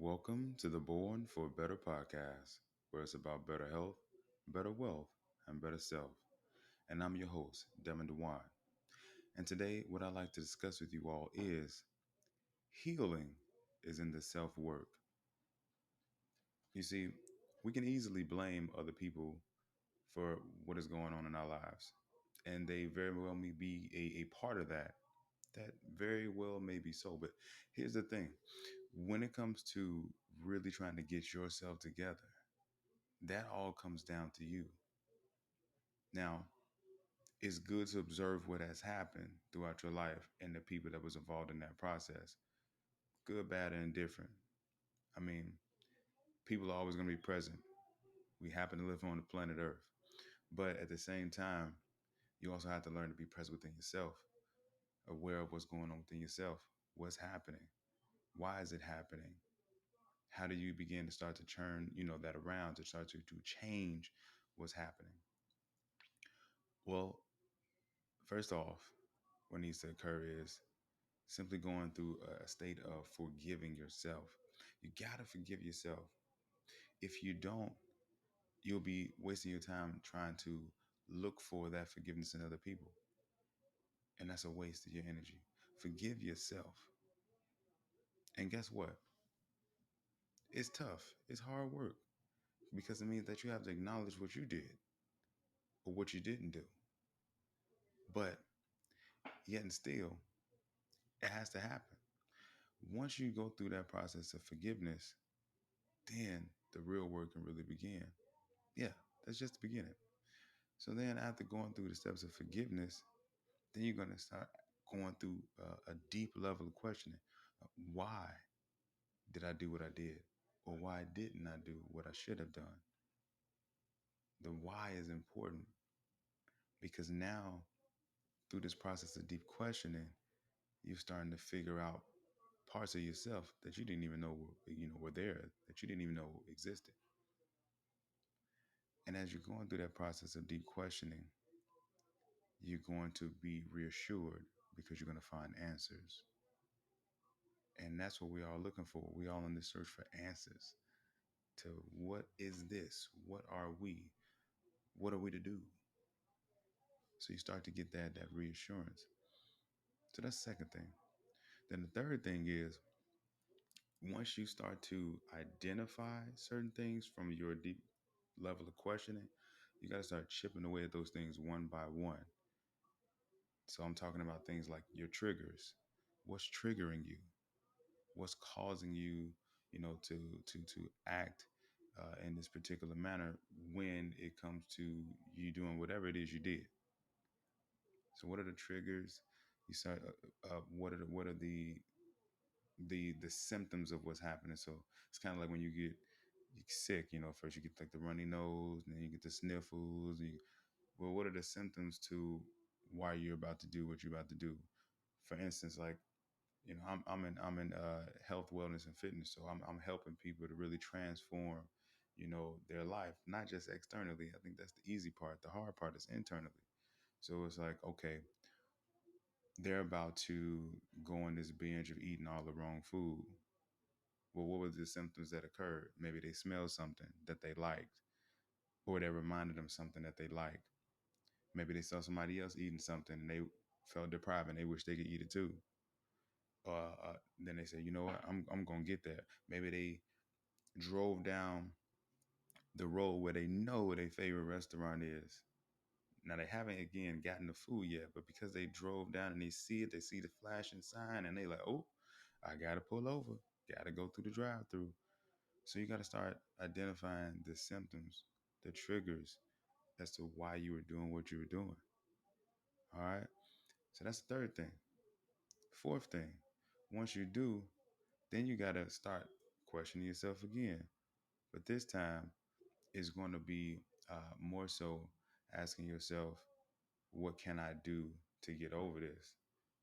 Welcome to the Born for Better podcast, where it's about better health, better wealth, and better self. And I'm your host, Devin Dewan. And today, what I'd like to discuss with you all is healing is in the self work. You see, we can easily blame other people for what is going on in our lives, and they very well may be a part of that. That very well may be so. But here's the thing when it comes to really trying to get yourself together, that all comes down to you. Now, it's good to observe what has happened throughout your life and the people that was involved in that process. Good, bad, and indifferent. I mean, people are always going to be present. We happen to live on the planet Earth. But at the same time, you also have to learn to be present within yourself, aware of what's going on within yourself. What's happening? Why is it happening? How do you begin to start to turn, that around to start to change what's happening? Well, first off, what needs to occur is simply going through a state of forgiving yourself. You got to forgive yourself. If you don't, you'll be wasting your time trying to look for that forgiveness in other people. And that's a waste of your energy. Forgive yourself. And guess what? It's tough. It's hard work because it means that you have to acknowledge what you did or what you didn't do. But yet and still, it has to happen. Once you go through that process of forgiveness, then the real work can really begin. Yeah, that's just the beginning. So then after going through the steps of forgiveness, then you're going to start going through a deep level of questioning. Why did I do what I did? Or why didn't I do what I should have done? The why is important because now through this process of deep questioning, you're starting to figure out parts of yourself that you didn't even know, were there, that you didn't even know existed. And as you're going through that process of deep questioning, you're going to be reassured because you're going to find answers. And that's what we are looking for. We all in this search for answers to what is this? What are we? What are we to do? So you start to get that reassurance. So that's the second thing. Then the third thing is once you start to identify certain things from your deep level of questioning, you got to start chipping away at those things one by one. So I'm talking about things like your triggers. What's triggering you? What's causing you, to act in this particular manner when it comes to you doing whatever it is you did. So what are the triggers? You start. What are the symptoms of what's happening? So it's kind of like when you sick. First you get like the runny nose, and then you get the sniffles. Well, what are the symptoms to why you're about to do what you're about to do? For instance, like I'm in health, wellness, and fitness. So I'm helping people to really transform, their life, not just externally. I think that's the easy part. The hard part is internally. So it's like, okay, they're about to go on this binge of eating all the wrong food. Well, what were the symptoms that occurred? Maybe they smelled something that they liked, or that reminded them something that they liked. Maybe they saw somebody else eating something and they felt deprived and they wish they could eat it too. Then they say, you know what, I'm gonna get that. Maybe they drove down the road where they know where their favorite restaurant is. Now they haven't again gotten the food yet, but because they drove down and they see it, they see the flashing sign, and they like, oh, I gotta pull over, gotta go through the drive-through. So you gotta start identifying the symptoms, the triggers as to why you were doing what you were doing. All right. So that's the third thing. Fourth thing, once you do, then you gotta start questioning yourself again. But this time it's going to be more so asking yourself, what can I do to get over this?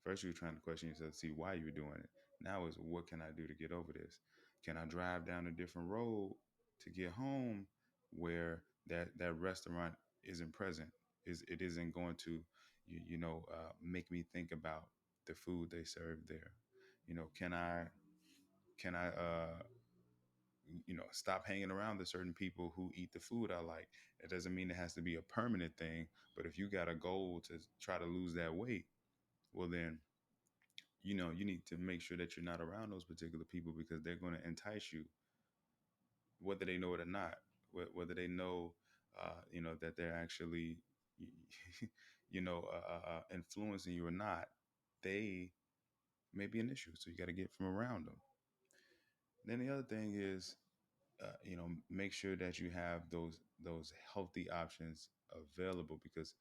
First, you're trying to question yourself to see why you're doing it. Now is what can I do to get over this? Can I drive down a different road to get home where that restaurant isn't present? It isn't going to, make me think about the food they serve there? Can I stop hanging around the certain people who eat the food I like. It doesn't mean it has to be a permanent thing, but if you got a goal to try to lose that weight, well then, you need to make sure that you're not around those particular people because they're going to entice you, whether they know it or not, whether they know, that they're actually, influencing you or not. They may be an issue, so you got to get from around them. Then the other thing is, make sure that you have those healthy options available because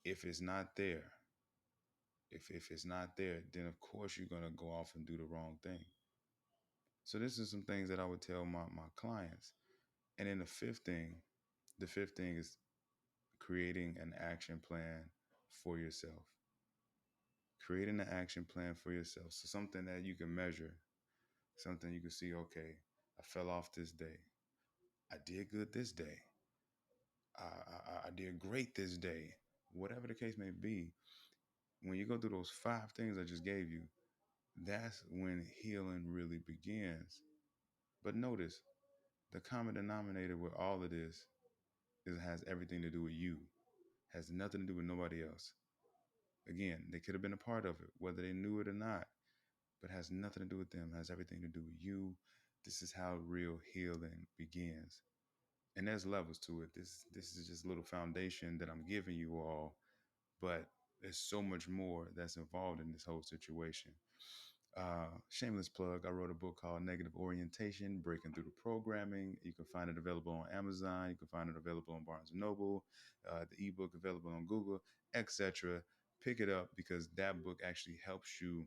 if it's not there, if it's not there, then of course you're gonna go off and do the wrong thing. So this is some things that I would tell my clients. And then the fifth thing is creating an action plan for yourself. Creating an action plan for yourself. So something that you can measure, something you can see, okay, I fell off this day. I did good this day. I did great this day. Whatever the case may be, when you go through those five things I just gave you, that's when healing really begins. But notice the common denominator with all of this is it has everything to do with you, has nothing to do with nobody else. Again, they could have been a part of it, whether they knew it or not, but has nothing to do with them, has everything to do with you. This is how real healing begins. And there's levels to it. This is just a little foundation that I'm giving you all, but there's so much more that's involved in this whole situation. Shameless plug, I wrote a book called Negative Orientation, Breaking Through the Programming. You can find it available on Amazon. You can find it available on Barnes& and Noble, the ebook available on Google, etc. Pick it up because that book actually helps you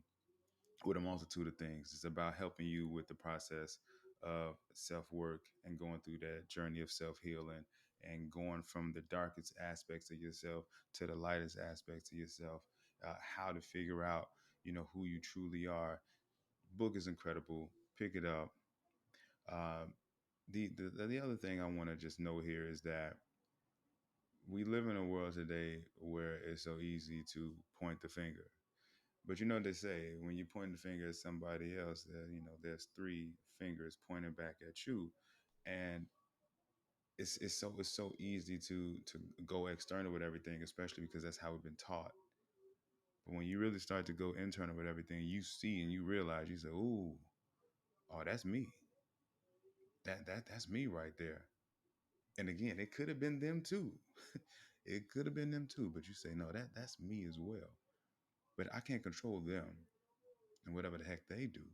with a multitude of things. It's about helping you with the process of self-work and going through that journey of self-healing and going from the darkest aspects of yourself to the lightest aspects of yourself, how to figure out, who you truly are. Book is incredible. Pick it up. Um, the other thing I want to just know here is that we live in a world today where it's so easy to point the finger. But you know what they say, when you point the finger at somebody else, there's three fingers pointing back at you. And it's so easy to go external with everything, especially because that's how we've been taught. But when you really start to go internal with everything, you see and you realize, you say, "Ooh, oh, that's me. That's me right there." And again, it could have been them too. It could have been them too. But you say, "No, that's me as well." But I can't control them and whatever the heck they do.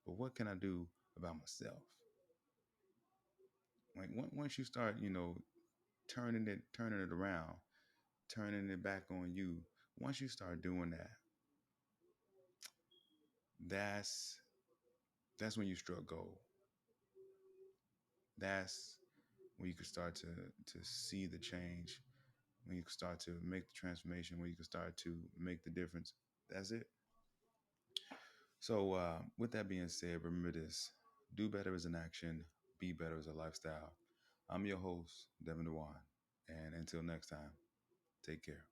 But what can I do about myself? Like once you start, turning it around, turning it back on you. Once you start doing that, that's that's when you struck gold. That's when you can start to see the change. When you can start to make the transformation. When you can start to make the difference. That's it. So, with that being said, remember this: do better as an action, be better as a lifestyle. I'm your host, Devin Dewan, and until next time, take care.